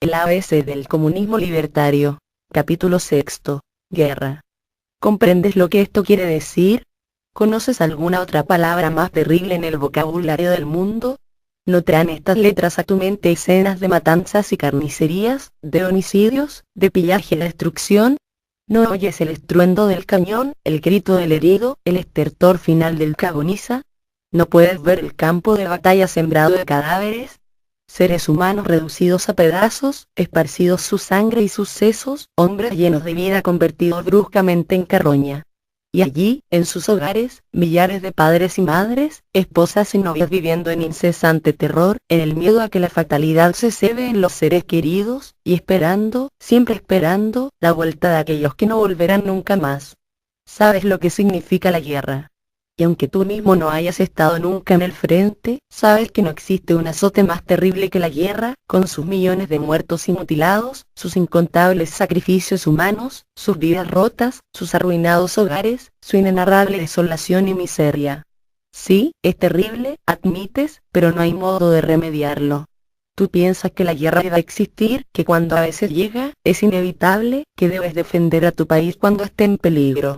El ABC del comunismo libertario. Capítulo sexto. Guerra. ¿Comprendes lo que esto quiere decir? ¿Conoces alguna otra palabra más terrible en el vocabulario del mundo? ¿No traen estas letras a tu mente escenas de matanzas y carnicerías, de homicidios, de pillaje y destrucción? ¿No oyes el estruendo del cañón, el grito del herido, el estertor final del que agoniza? ¿No puedes ver el campo de batalla sembrado de cadáveres? Seres humanos reducidos a pedazos, esparcidos su sangre y sus sesos, hombres llenos de vida convertidos bruscamente en carroña. Y allí, en sus hogares, millares de padres y madres, esposas y novias viviendo en incesante terror, en el miedo a que la fatalidad se cebe en los seres queridos, y esperando, siempre esperando, la vuelta de aquellos que no volverán nunca más. ¿Sabes lo que significa la guerra? Y aunque tú mismo no hayas estado nunca en el frente, sabes que no existe un azote más terrible que la guerra, con sus millones de muertos y mutilados, sus incontables sacrificios humanos, sus vidas rotas, sus arruinados hogares, su inenarrable desolación y miseria. Sí, es terrible, admites, pero no hay modo de remediarlo. Tú piensas que la guerra debe existir, que cuando a veces llega, es inevitable, que debes defender a tu país cuando esté en peligro.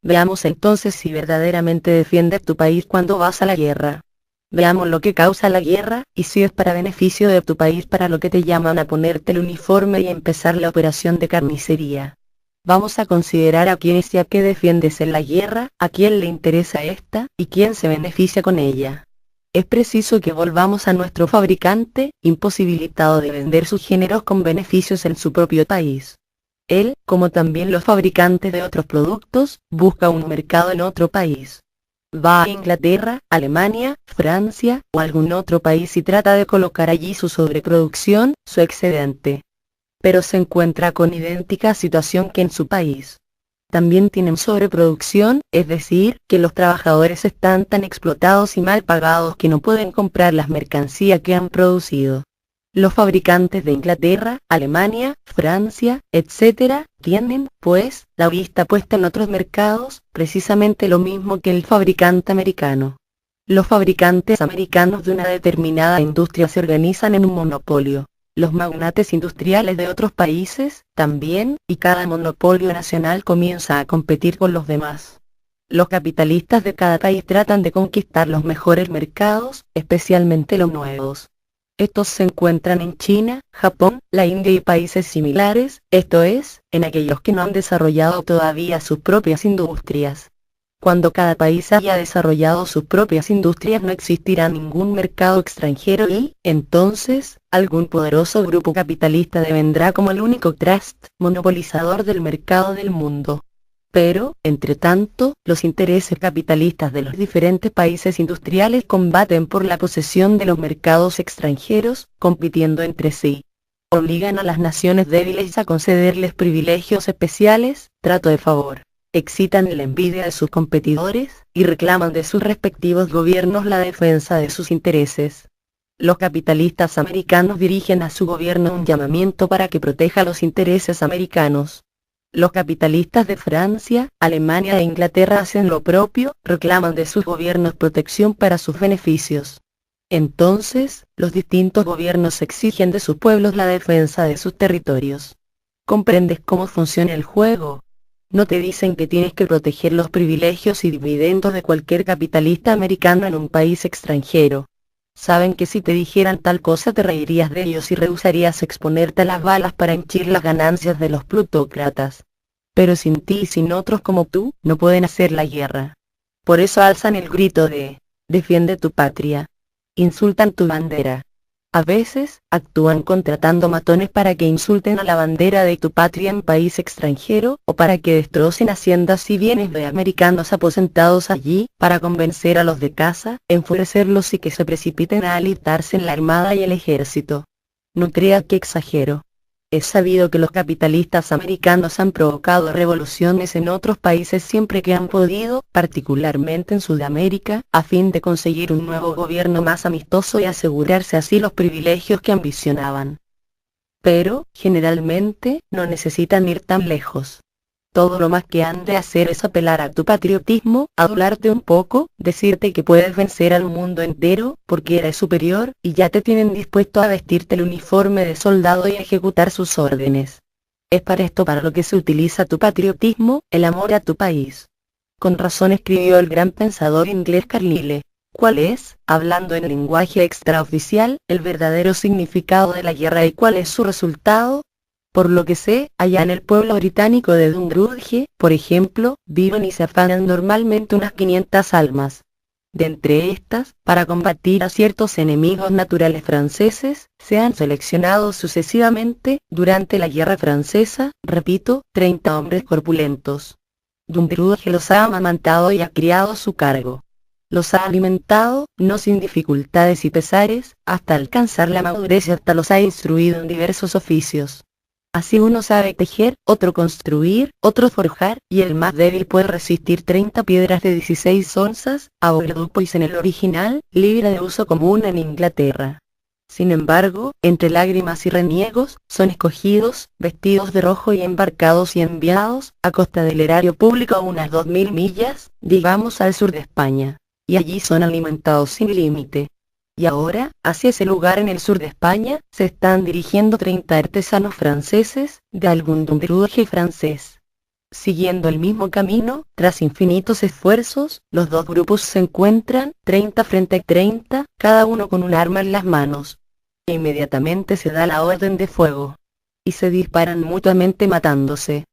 Veamos entonces si verdaderamente defiendes tu país cuando vas a la guerra. Veamos lo que causa la guerra, y si es para beneficio de tu país para lo que te llaman a ponerte el uniforme y empezar la operación de carnicería. Vamos a considerar a quién y a qué defiendes en la guerra, a quién le interesa esta, y quién se beneficia con ella. Es preciso que volvamos a nuestro fabricante, imposibilitado de vender sus géneros con beneficios en su propio país. Él, como también los fabricantes de otros productos, busca un mercado en otro país. Va a Inglaterra, Alemania, Francia o algún otro país y trata de colocar allí su sobreproducción, su excedente. Pero se encuentra con idéntica situación que en su país. También tienen sobreproducción, es decir, que los trabajadores están tan explotados y mal pagados que no pueden comprar las mercancías que han producido. Los fabricantes de Inglaterra, Alemania, Francia, etc., tienen, pues, la vista puesta en otros mercados, precisamente lo mismo que el fabricante americano. Los fabricantes americanos de una determinada industria se organizan en un monopolio. Los magnates industriales de otros países, también, y cada monopolio nacional comienza a competir con los demás. Los capitalistas de cada país tratan de conquistar los mejores mercados, especialmente los nuevos. Estos se encuentran en China, Japón, la India y países similares, esto es, en aquellos que no han desarrollado todavía sus propias industrias. Cuando cada país haya desarrollado sus propias industrias no existirá ningún mercado extranjero y, entonces, algún poderoso grupo capitalista devendrá como el único trust monopolizador del mercado del mundo. Pero, entre tanto, los intereses capitalistas de los diferentes países industriales combaten por la posesión de los mercados extranjeros, compitiendo entre sí. Obligan a las naciones débiles a concederles privilegios especiales, trato de favor. Excitan la envidia de sus competidores, y reclaman de sus respectivos gobiernos la defensa de sus intereses. Los capitalistas americanos dirigen a su gobierno un llamamiento para que proteja los intereses americanos. Los capitalistas de Francia, Alemania e Inglaterra hacen lo propio, reclaman de sus gobiernos protección para sus beneficios. Entonces, los distintos gobiernos exigen de sus pueblos la defensa de sus territorios. ¿Comprendes cómo funciona el juego? No te dicen que tienes que proteger los privilegios y dividendos de cualquier capitalista americano en un país extranjero. Saben que si te dijeran tal cosa te reirías de ellos y rehusarías exponerte a las balas para henchir las ganancias de los plutócratas. Pero sin ti y sin otros como tú, no pueden hacer la guerra. Por eso alzan el grito de, defiende tu patria. Insultan tu bandera. A veces, actúan contratando matones para que insulten a la bandera de tu patria en país extranjero, o para que destrocen haciendas y bienes de americanos aposentados allí, para convencer a los de casa, enfurecerlos y que se precipiten a alistarse en la armada y el ejército. No creas que exagero. Es sabido que los capitalistas americanos han provocado revoluciones en otros países siempre que han podido, particularmente en Sudamérica, a fin de conseguir un nuevo gobierno más amistoso y asegurarse así los privilegios que ambicionaban. Pero, generalmente, no necesitan ir tan lejos. Todo lo más que han de hacer es apelar a tu patriotismo, adularte un poco, decirte que puedes vencer al mundo entero, porque eres superior, y ya te tienen dispuesto a vestirte el uniforme de soldado y a ejecutar sus órdenes. Es para esto para lo que se utiliza tu patriotismo, el amor a tu país. Con razón escribió el gran pensador inglés Carlyle. ¿Cuál es, hablando en lenguaje extraoficial, el verdadero significado de la guerra y cuál es su resultado? Por lo que sé, allá en el pueblo británico de Dungrudge, por ejemplo, viven y se afanan normalmente unas 500 almas. De entre estas, para combatir a ciertos enemigos naturales franceses, se han seleccionado sucesivamente, durante la guerra francesa, repito, 30 hombres corpulentos. Dungrudge los ha amamantado y ha criado a su cargo. Los ha alimentado, no sin dificultades y pesares, hasta alcanzar la madurez y hasta los ha instruido en diversos oficios. Así uno sabe tejer, otro construir, otro forjar, y el más débil puede resistir 30 piedras de 16 onzas, a Bordeaux en el original, libra de uso común en Inglaterra. Sin embargo, entre lágrimas y reniegos, son escogidos, vestidos de rojo y embarcados y enviados, a costa del erario público a unas 2000 millas, digamos al sur de España. Y allí son alimentados sin límite. Y ahora, hacia ese lugar en el sur de España, se están dirigiendo 30 artesanos franceses, de algún Dungrudge francés. Siguiendo el mismo camino, tras infinitos esfuerzos, los dos grupos se encuentran, 30 frente a 30, cada uno con un arma en las manos. E inmediatamente se da la orden de fuego. Y se disparan mutuamente matándose.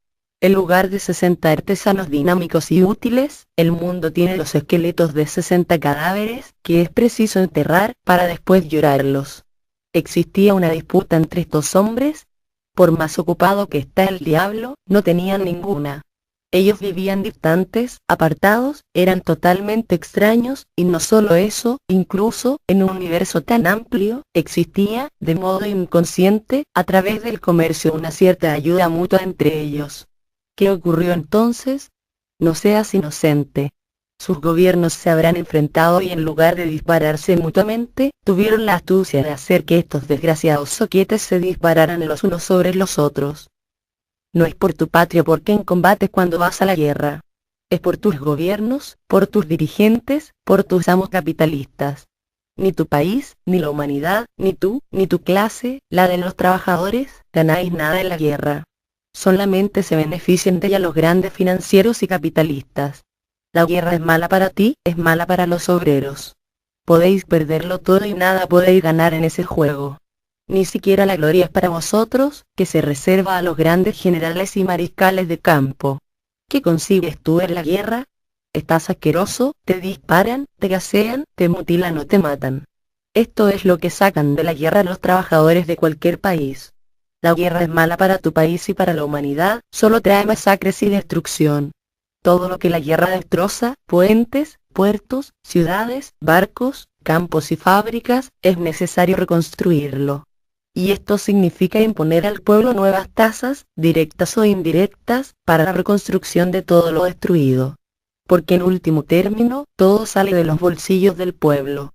En lugar de 60 artesanos dinámicos y útiles, el mundo tiene los esqueletos de 60 cadáveres, que es preciso enterrar, para después llorarlos. ¿Existía una disputa entre estos hombres? Por más ocupado que está el diablo, no tenían ninguna. Ellos vivían distantes, apartados, eran totalmente extraños, y no solo eso, incluso, en un universo tan amplio, existía, de modo inconsciente, a través del comercio una cierta ayuda mutua entre ellos. ¿Qué ocurrió entonces? No seas inocente. Sus gobiernos se habrán enfrentado y en lugar de dispararse mutuamente, tuvieron la astucia de hacer que estos desgraciados zoquetes se dispararan los unos sobre los otros. No es por tu patria por quien combates cuando vas a la guerra. Es por tus gobiernos, por tus dirigentes, por tus amos capitalistas. Ni tu país, ni la humanidad, ni tú, ni tu clase, la de los trabajadores, ganáis nada en la guerra. Solamente se benefician de ella los grandes financieros y capitalistas. La guerra es mala para ti, es mala para los obreros. Podéis perderlo todo y nada podéis ganar en ese juego. Ni siquiera la gloria es para vosotros, que se reserva a los grandes generales y mariscales de campo. ¿Qué consigues tú en la guerra? Estás asqueroso, te disparan, te gasean, te mutilan o te matan. Esto es lo que sacan de la guerra los trabajadores de cualquier país. La guerra es mala para tu país y para la humanidad, solo trae masacres y destrucción. Todo lo que la guerra destroza, puentes, puertos, ciudades, barcos, campos y fábricas, es necesario reconstruirlo. Y esto significa imponer al pueblo nuevas tasas, directas o indirectas, para la reconstrucción de todo lo destruido. Porque en último término, todo sale de los bolsillos del pueblo.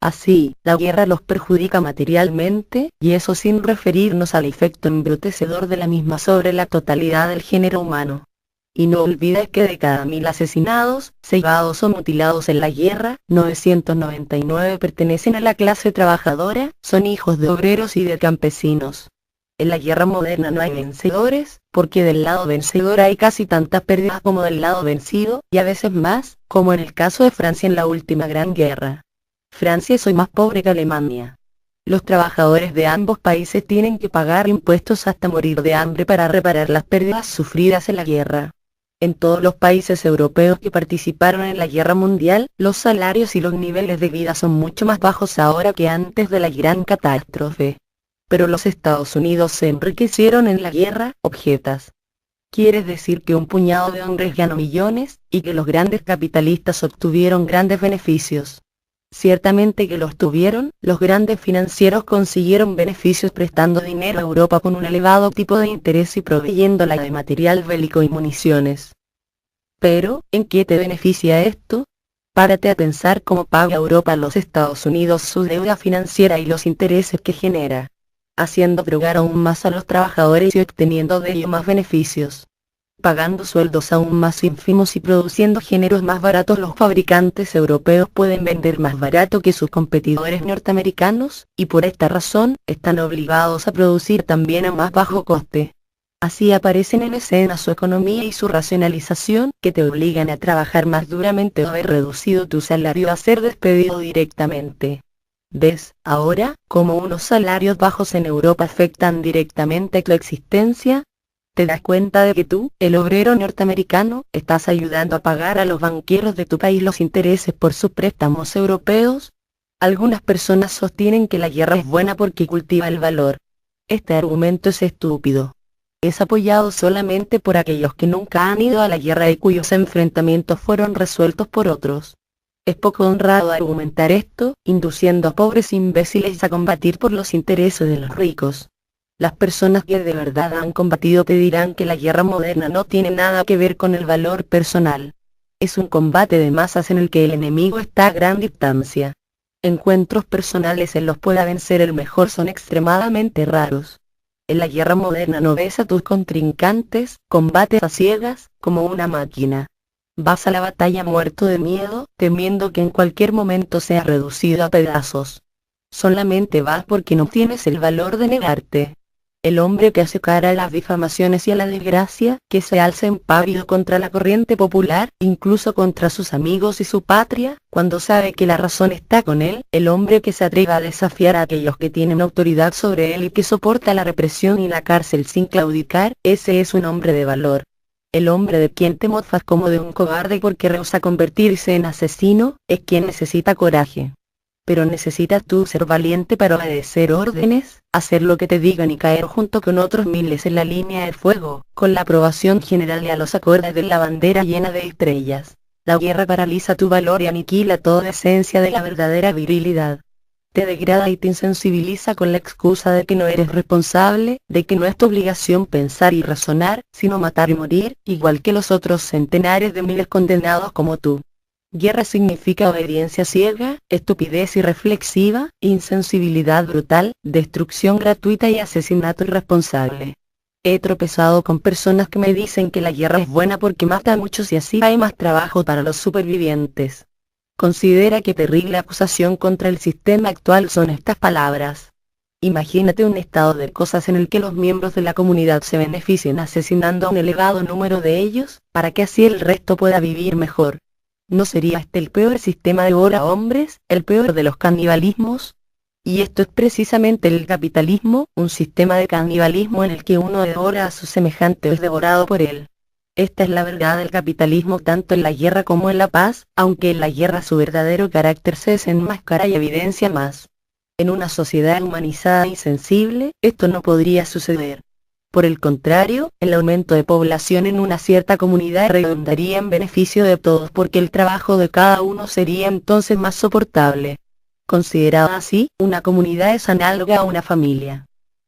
Así, la guerra los perjudica materialmente, y eso sin referirnos al efecto embrutecedor de la misma sobre la totalidad del género humano. Y no olvides que de cada 1000 asesinados, cegados o mutilados en la guerra, 999 pertenecen a la clase trabajadora, son hijos de obreros y de campesinos. En la guerra moderna no hay vencedores, porque del lado vencedor hay casi tantas pérdidas como del lado vencido, y a veces más, como en el caso de Francia en la última gran guerra. Francia es hoy más pobre que Alemania. Los trabajadores de ambos países tienen que pagar impuestos hasta morir de hambre para reparar las pérdidas sufridas en la guerra. En todos los países europeos que participaron en la guerra mundial, los salarios y los niveles de vida son mucho más bajos ahora que antes de la gran catástrofe. Pero los Estados Unidos se enriquecieron en la guerra, objetas. ¿Quieres decir que un puñado de hombres ganó millones, y que los grandes capitalistas obtuvieron grandes beneficios? Ciertamente que los tuvieron, los grandes financieros consiguieron beneficios prestando dinero a Europa con un elevado tipo de interés y proveyéndola de material bélico y municiones. Pero, ¿en qué te beneficia esto? Párate a pensar cómo paga Europa a los Estados Unidos su deuda financiera y los intereses que genera, haciendo drogar aún más a los trabajadores y obteniendo de ello más beneficios. pagando sueldos aún más ínfimos y produciendo géneros más baratos. Los fabricantes europeos pueden vender más barato que sus competidores norteamericanos, y por esta razón, están obligados a producir también a más bajo coste. Así aparecen en escena su economía y su racionalización, que te obligan a trabajar más duramente o haber reducido tu salario a ser despedido directamente. ¿Ves, ahora, cómo unos salarios bajos en Europa afectan directamente a tu existencia? ¿Te das cuenta de que tú, el obrero norteamericano, estás ayudando a pagar a los banqueros de tu país los intereses por sus préstamos europeos? Algunas personas sostienen que la guerra es buena porque cultiva el valor. Este argumento es estúpido. Es apoyado solamente por aquellos que nunca han ido a la guerra y cuyos enfrentamientos fueron resueltos por otros. Es poco honrado argumentar esto, induciendo a pobres imbéciles a combatir por los intereses de los ricos. Las personas que de verdad han combatido te dirán que la guerra moderna no tiene nada que ver con el valor personal. Es un combate de masas en el que el enemigo está a gran distancia. Encuentros personales en los que pueda vencer el mejor son extremadamente raros. En la guerra moderna no ves a tus contrincantes, combates a ciegas, como una máquina. Vas a la batalla muerto de miedo, temiendo que en cualquier momento seas reducido a pedazos. Solamente vas porque no tienes el valor de negarte. El hombre que hace cara a las difamaciones y a la desgracia, que se alza impávido contra la corriente popular, incluso contra sus amigos y su patria, cuando sabe que la razón está con él, el hombre que se atreve a desafiar a aquellos que tienen autoridad sobre él y que soporta la represión y la cárcel sin claudicar, ese es un hombre de valor. El hombre de quien te mofas como de un cobarde porque rehúsa convertirse en asesino, es quien necesita coraje. Pero necesitas tú ser valiente para obedecer órdenes, hacer lo que te digan y caer junto con otros miles en la línea de fuego, con la aprobación general y a los acordes de la bandera llena de estrellas. La guerra paraliza tu valor y aniquila toda esencia de la verdadera virilidad. Te degrada y te insensibiliza con la excusa de que no eres responsable, de que no es tu obligación pensar y razonar, sino matar y morir, igual que los otros centenares de miles condenados como tú. Guerra significa obediencia ciega, estupidez irreflexiva, insensibilidad brutal, destrucción gratuita y asesinato irresponsable. He tropezado con personas que me dicen que la guerra es buena porque mata a muchos y así hay más trabajo para los supervivientes. Considera qué terrible acusación contra el sistema actual son estas palabras. Imagínate un estado de cosas en el que los miembros de la comunidad se beneficien asesinando a un elevado número de ellos, para que así el resto pueda vivir mejor. ¿No sería este el peor sistema de devora hombres, el peor de los canibalismos? Y esto es precisamente el capitalismo, un sistema de canibalismo en el que uno devora a su semejante o es devorado por él. Esta es la verdad del capitalismo tanto en la guerra como en la paz, aunque en la guerra su verdadero carácter se desenmascara y evidencia más. En una sociedad humanizada y sensible, esto no podría suceder. Por el contrario, el aumento de población en una cierta comunidad redundaría en beneficio de todos porque el trabajo de cada uno sería entonces más soportable. Considerada así, una comunidad es análoga a una familia.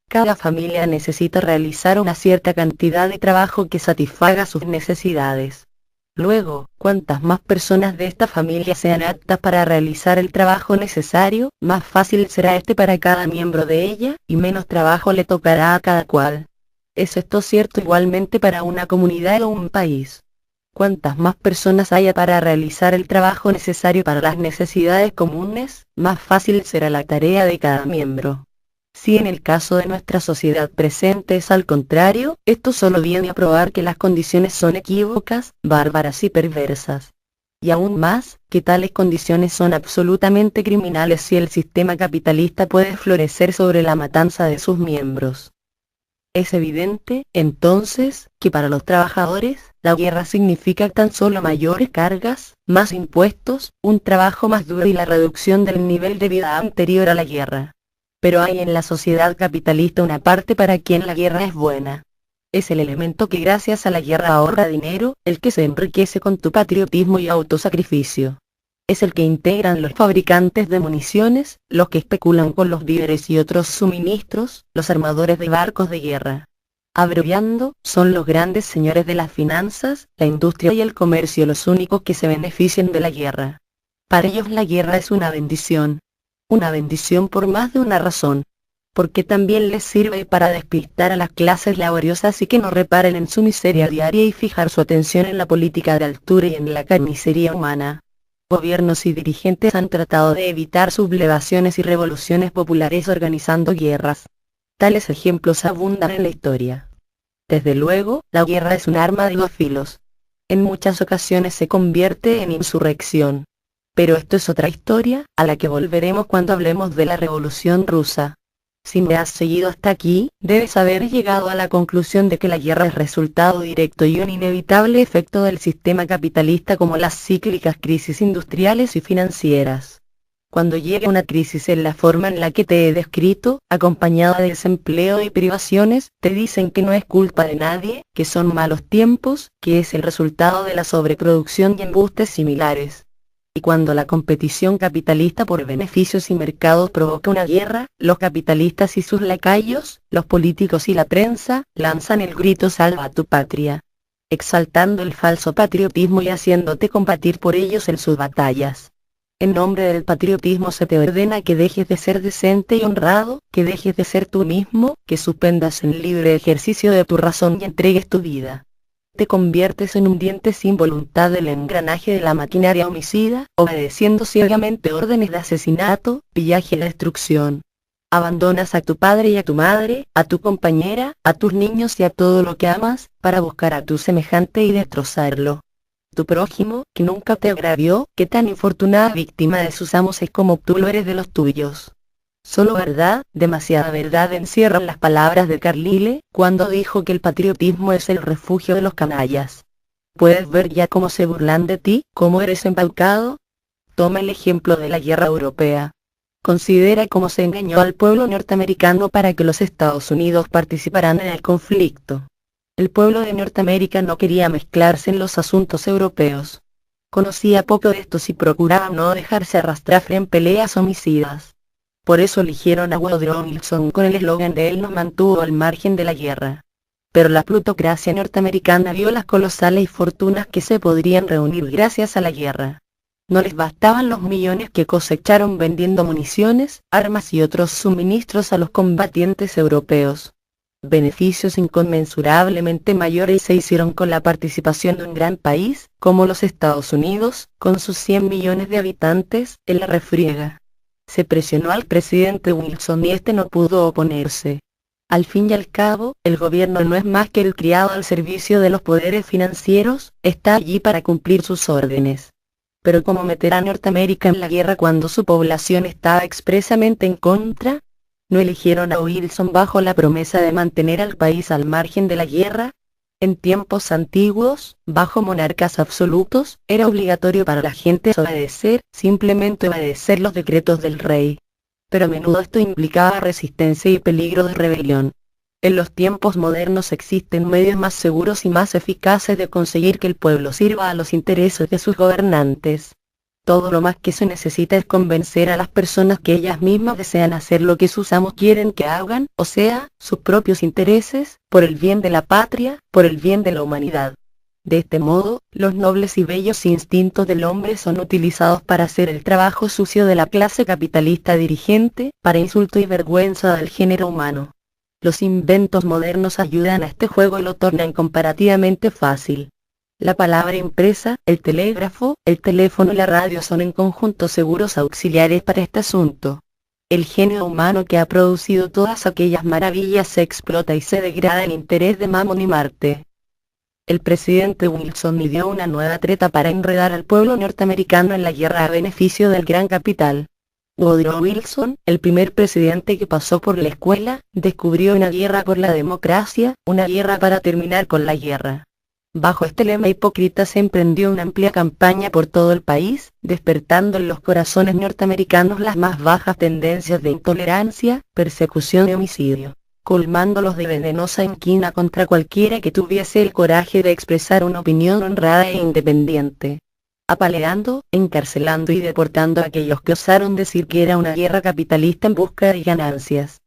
Cada familia necesita realizar una cierta cantidad de trabajo que satisfaga sus necesidades. Luego, cuantas más personas de esta familia sean aptas para realizar el trabajo necesario, más fácil será este para cada miembro de ella, y menos trabajo le tocará a cada cual. ¿Es esto cierto igualmente para una comunidad o un país? Cuantas más personas haya para realizar el trabajo necesario para las necesidades comunes, más fácil será la tarea de cada miembro. Si en el caso de nuestra sociedad presente es al contrario, esto solo viene a probar que las condiciones son equívocas, bárbaras y perversas. Y aún más, que tales condiciones son absolutamente criminales si el sistema capitalista puede florecer sobre la matanza de sus miembros. Es evidente, entonces, que para los trabajadores, la guerra significa tan solo mayores cargas, más impuestos, un trabajo más duro y la reducción del nivel de vida anterior a la guerra. Pero hay en la sociedad capitalista una parte para quien la guerra es buena. Es el elemento que gracias a la guerra ahorra dinero, el que se enriquece con tu patriotismo y autosacrificio. Es el que integran los fabricantes de municiones, los que especulan con los víveres y otros suministros, los armadores de barcos de guerra. Abreviando, son los grandes señores de las finanzas, la industria y el comercio los únicos que se benefician de la guerra. Para ellos la guerra es una bendición. Una bendición por más de una razón. porque también les sirve para despistar a las clases laboriosas y que no reparen en su miseria diaria y fijar su atención en la política de altura y en la carnicería humana. Gobiernos y dirigentes han tratado de evitar sublevaciones y revoluciones populares organizando guerras. Tales ejemplos abundan en la historia. Desde luego, la guerra es un arma de dos filos. En muchas ocasiones se convierte en insurrección. Pero esto es otra historia, a la que volveremos cuando hablemos de la Revolución Rusa. Si me has seguido hasta aquí, debes haber llegado a la conclusión de que la guerra es resultado directo y un inevitable efecto del sistema capitalista como las cíclicas crisis industriales y financieras. Cuando llega una crisis en la forma en la que te he descrito, acompañada de desempleo y privaciones, te dicen que no es culpa de nadie, que son malos tiempos, que es el resultado de la sobreproducción y embustes similares. Y cuando la competición capitalista por beneficios y mercados provoca una guerra, los capitalistas y sus lacayos, los políticos y la prensa, lanzan el grito «Salva a tu patria», exaltando el falso patriotismo y haciéndote combatir por ellos en sus batallas. En nombre del patriotismo se te ordena que dejes de ser decente y honrado, que dejes de ser tú mismo, que suspendas el libre ejercicio de tu razón y entregues tu vida. Te conviertes en un diente sin voluntad del engranaje de la maquinaria homicida, obedeciendo ciegamente órdenes de asesinato, pillaje y destrucción. Abandonas a tu padre y a tu madre, a tu compañera, a tus niños y a todo lo que amas, para buscar a tu semejante y destrozarlo. Tu prójimo, que nunca te agravió, que tan infortunada víctima de sus amos es como tú lo eres de los tuyos. Solo verdad, demasiada verdad encierran las palabras de Carlyle, cuando dijo que el patriotismo es el refugio de los canallas. ¿Puedes ver ya cómo se burlan de ti, cómo eres embaucado? Toma el ejemplo de la guerra europea. Considera cómo se engañó al pueblo norteamericano para que los Estados Unidos participaran en el conflicto. El pueblo de Norteamérica no quería mezclarse en los asuntos europeos. Conocía poco de estos y procuraba no dejarse arrastrar en peleas homicidas. Por eso eligieron a Woodrow Wilson con el eslogan de «Él nos mantuvo al margen de la guerra». Pero la plutocracia norteamericana vio las colosales fortunas que se podrían reunir gracias a la guerra. No les bastaban los millones que cosecharon vendiendo municiones, armas y otros suministros a los combatientes europeos. Beneficios inconmensurablemente mayores se hicieron con la participación de un gran país, como los Estados Unidos, con sus 100 millones de habitantes, en la refriega. Se presionó al presidente Wilson y este no pudo oponerse. Al fin y al cabo, el gobierno no es más que el criado al servicio de los poderes financieros, está allí para cumplir sus órdenes. Pero ¿cómo meter a Norteamérica en la guerra cuando su población estaba expresamente en contra? ¿No eligieron a Wilson bajo la promesa de mantener al país al margen de la guerra? En tiempos antiguos, bajo monarcas absolutos, era obligatorio para la gente obedecer, simplemente obedecer los decretos del rey. Pero a menudo esto implicaba resistencia y peligro de rebelión. En los tiempos modernos existen medios más seguros y más eficaces de conseguir que el pueblo sirva a los intereses de sus gobernantes. Todo lo más que se necesita es convencer a las personas que ellas mismas desean hacer lo que sus amos quieren que hagan, o sea, sus propios intereses, por el bien de la patria, por el bien de la humanidad. De este modo, los nobles y bellos instintos del hombre son utilizados para hacer el trabajo sucio de la clase capitalista dirigente, para insulto y vergüenza del género humano. Los inventos modernos ayudan a este juego y lo tornan comparativamente fácil. La palabra impresa, el telégrafo, el teléfono y la radio son en conjunto seguros auxiliares para este asunto. El genio humano que ha producido todas aquellas maravillas se explota y se degrada en interés de Mamón y Marte. El presidente Wilson ideó una nueva treta para enredar al pueblo norteamericano en la guerra a beneficio del gran capital. Woodrow Wilson, el primer presidente que pasó por la escuela, descubrió una guerra por la democracia, una guerra para terminar con la guerra. Bajo este lema hipócrita se emprendió una amplia campaña por todo el país, despertando en los corazones norteamericanos las más bajas tendencias de intolerancia, persecución y homicidio, colmándolos de venenosa inquina contra cualquiera que tuviese el coraje de expresar una opinión honrada e independiente. Apaleando, encarcelando y deportando a aquellos que osaron decir que era una guerra capitalista en busca de ganancias.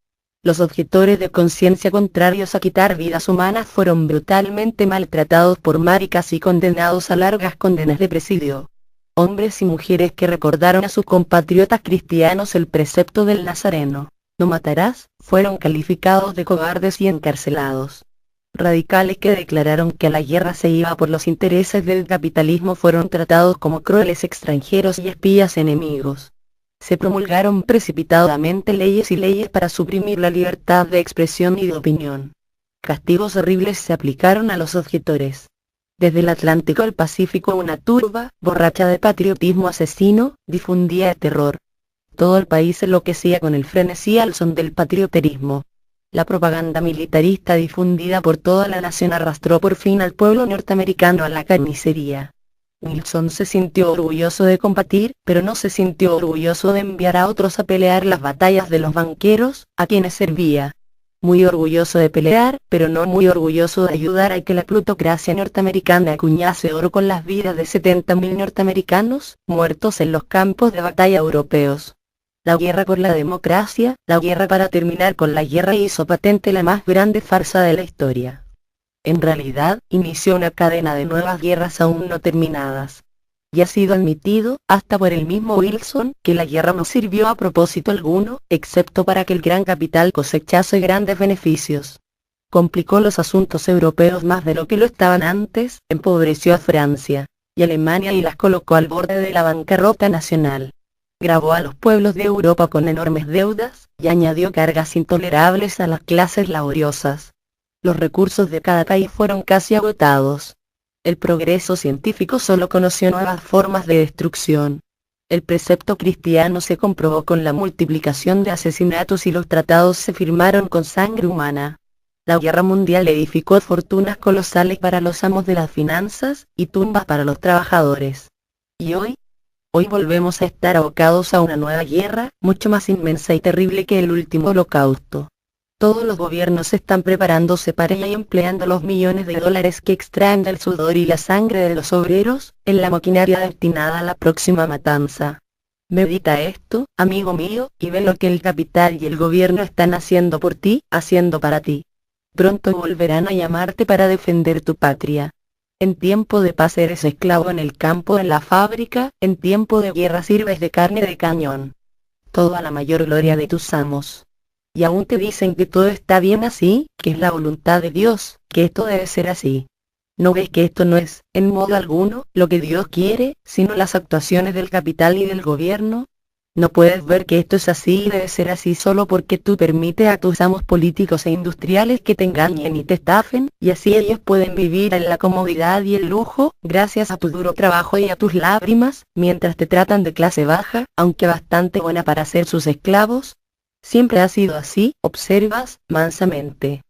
Los objetores de conciencia contrarios a quitar vidas humanas fueron brutalmente maltratados por maricas y condenados a largas condenas de presidio. Hombres y mujeres que recordaron a sus compatriotas cristianos el precepto del Nazareno. "No matarás", fueron calificados de cobardes y encarcelados. Radicales que declararon que la guerra se iba por los intereses del capitalismo fueron tratados como crueles extranjeros y espías enemigos. Se promulgaron precipitadamente leyes y leyes para suprimir la libertad de expresión y de opinión. Castigos horribles se aplicaron a los objetores. Desde el Atlántico al Pacífico una turba, borracha de patriotismo asesino, difundía el terror. Todo el país enloquecía con el frenesí al son del patrioterismo. La propaganda militarista difundida por toda la nación arrastró por fin al pueblo norteamericano a la carnicería. Wilson se sintió orgulloso de combatir, pero no se sintió orgulloso de enviar a otros a pelear las batallas de los banqueros, a quienes servía. Muy orgulloso de pelear, pero no muy orgulloso de ayudar a que la plutocracia norteamericana acuñase oro con las vidas de 70.000 norteamericanos, muertos en los campos de batalla europeos. La guerra por la democracia, la guerra para terminar con la guerra hizo patente la más grande farsa de la historia. En realidad, inició una cadena de nuevas guerras aún no terminadas. Y ha sido admitido, hasta por el mismo Wilson, que la guerra no sirvió a propósito alguno, excepto para que el gran capital cosechase grandes beneficios. Complicó los asuntos europeos más de lo que lo estaban antes, empobreció a Francia y Alemania y las colocó al borde de la bancarrota nacional. Gravó a los pueblos de Europa con enormes deudas, y añadió cargas intolerables a las clases laboriosas. Los recursos de cada país fueron casi agotados. El progreso científico solo conoció nuevas formas de destrucción. El precepto cristiano se comprobó con la multiplicación de asesinatos y los tratados se firmaron con sangre humana. La guerra mundial edificó fortunas colosales para los amos de las finanzas, y tumbas para los trabajadores. ¿Y hoy? Hoy volvemos a estar abocados a una nueva guerra, mucho más inmensa y terrible que el último holocausto. Todos los gobiernos están preparándose para ella y empleando los millones de dólares que extraen del sudor y la sangre de los obreros, en la maquinaria destinada a la próxima matanza. Medita esto, amigo mío, y ve lo que el capital y el gobierno están haciendo por ti, haciendo para ti. Pronto volverán a llamarte para defender tu patria. En tiempo de paz eres esclavo en el campo, en la fábrica, en tiempo de guerra sirves de carne de cañón. Todo a la mayor gloria de tus amos. Y aún te dicen que todo está bien así, que es la voluntad de Dios, que esto debe ser así. ¿No ves que esto no es, en modo alguno, lo que Dios quiere, sino las actuaciones del capital y del gobierno? ¿No puedes ver que esto es así y debe ser así solo porque tú permites a tus amos políticos e industriales que te engañen y te estafen, y así ellos pueden vivir en la comodidad y el lujo, gracias a tu duro trabajo y a tus lágrimas, mientras te tratan de clase baja, aunque bastante buena para ser sus esclavos? Siempre ha sido así, observas, mansamente.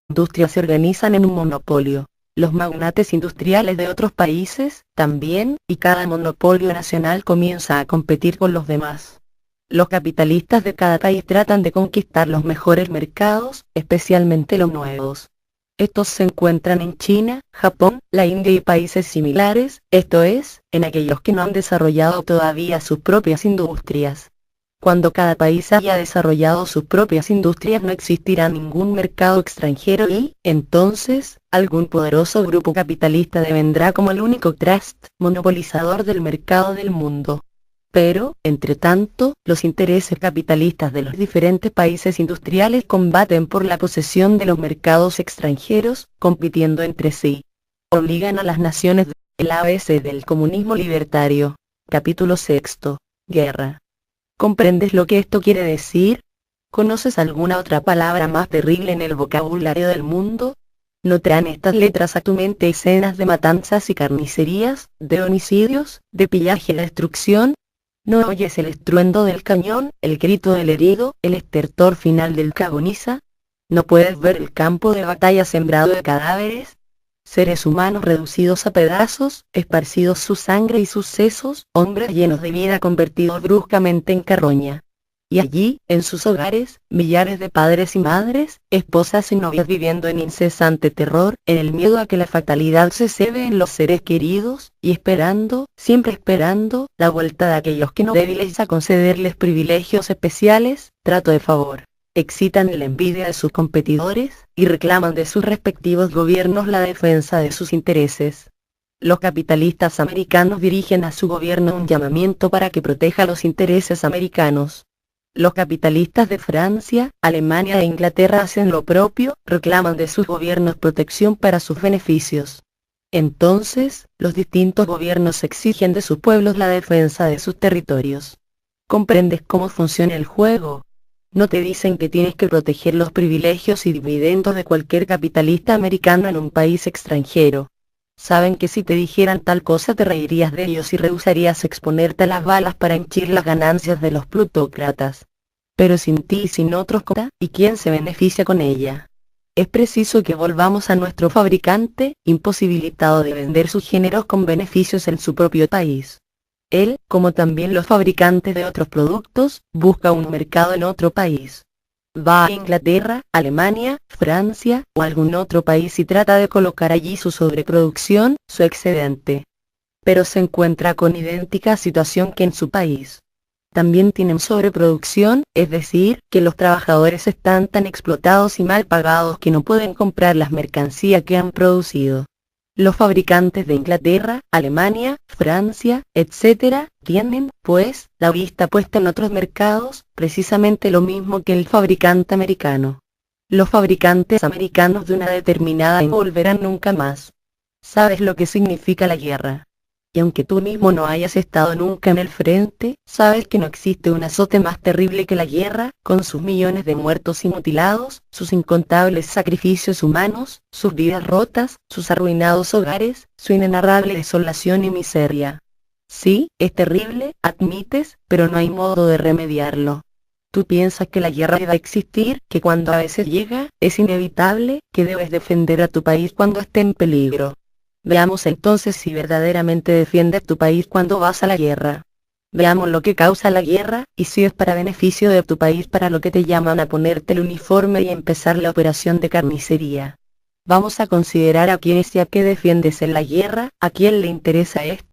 Industrias se organizan en un monopolio. Los magnates industriales de otros países, también, y cada monopolio nacional comienza a competir con los demás. Los capitalistas de cada país tratan de conquistar los mejores mercados, especialmente los nuevos. Estos se encuentran en China, Japón, la India y países similares, esto es, en aquellos que no han desarrollado todavía sus propias industrias. Cuando cada país haya desarrollado sus propias industrias no existirá ningún mercado extranjero y, entonces, algún poderoso grupo capitalista devendrá como el único trust monopolizador del mercado del mundo. Pero, entre tanto, los intereses capitalistas de los diferentes países industriales combaten por la posesión de los mercados extranjeros, compitiendo entre sí. Obligan a las naciones del ABC del comunismo libertario. Capítulo 6. Guerra. ¿Comprendes lo que esto quiere decir? ¿Conoces alguna otra palabra más terrible en el vocabulario del mundo? ¿No traen estas letras a tu mente escenas de matanzas y carnicerías, de homicidios, de pillaje y destrucción? ¿No oyes el estruendo del cañón, el grito del herido, el estertor final del que agoniza? ¿No puedes ver el campo de batalla sembrado de cadáveres? Seres humanos reducidos a pedazos, esparcidos su sangre y sus sesos, hombres llenos de vida convertidos bruscamente en carroña. Y allí, en sus hogares, millares de padres y madres, esposas y novias viviendo en incesante terror, en el miedo a que la fatalidad se cebe en los seres queridos, y esperando, siempre esperando, la vuelta de aquellos que no débiles a concederles privilegios especiales, trato de favor. Excitan la envidia de sus competidores, y reclaman de sus respectivos gobiernos la defensa de sus intereses. Los capitalistas americanos dirigen a su gobierno un llamamiento para que proteja los intereses americanos. Los capitalistas de Francia, Alemania e Inglaterra hacen lo propio, reclaman de sus gobiernos protección para sus beneficios. Entonces, los distintos gobiernos exigen de sus pueblos la defensa de sus territorios. ¿Comprendes cómo funciona el juego? No te dicen que tienes que proteger los privilegios y dividendos de cualquier capitalista americano en un país extranjero. Saben que si te dijeran tal cosa te reirías de ellos y rehusarías exponerte a las balas para henchir las ganancias de los plutócratas. Pero sin ti y sin otros, ¿y quién se beneficia con ella? Es preciso que volvamos a nuestro fabricante, imposibilitado de vender sus géneros con beneficios en su propio país. Él, como también los fabricantes de otros productos, busca un mercado en otro país. Va a Inglaterra, Alemania, Francia o algún otro país y trata de colocar allí su sobreproducción, su excedente. Pero se encuentra con idéntica situación que en su país. También tienen sobreproducción, es decir, que los trabajadores están tan explotados y mal pagados que no pueden comprar las mercancías que han producido. Los fabricantes de Inglaterra, Alemania, Francia, etc., tienen, pues, la vista puesta en otros mercados, precisamente lo mismo que el fabricante americano. Los fabricantes americanos de una determinada no volverán nunca más. ¿Sabes lo que significa la guerra? Y aunque tú mismo no hayas estado nunca en el frente, sabes que no existe un azote más terrible que la guerra, con sus millones de muertos y mutilados, sus incontables sacrificios humanos, sus vidas rotas, sus arruinados hogares, su inenarrable desolación y miseria. Sí, es terrible, admites, pero no hay modo de remediarlo. Tú piensas que la guerra debe existir, que cuando a veces llega, es inevitable, que debes defender a tu país cuando esté en peligro. Veamos entonces si verdaderamente defiendes tu país cuando vas a la guerra. Veamos lo que causa la guerra, y si es para beneficio de tu país para lo que te llaman a ponerte el uniforme y empezar la operación de carnicería. Vamos a considerar a quiénes y a qué defiendes en la guerra, a quién le interesa esto.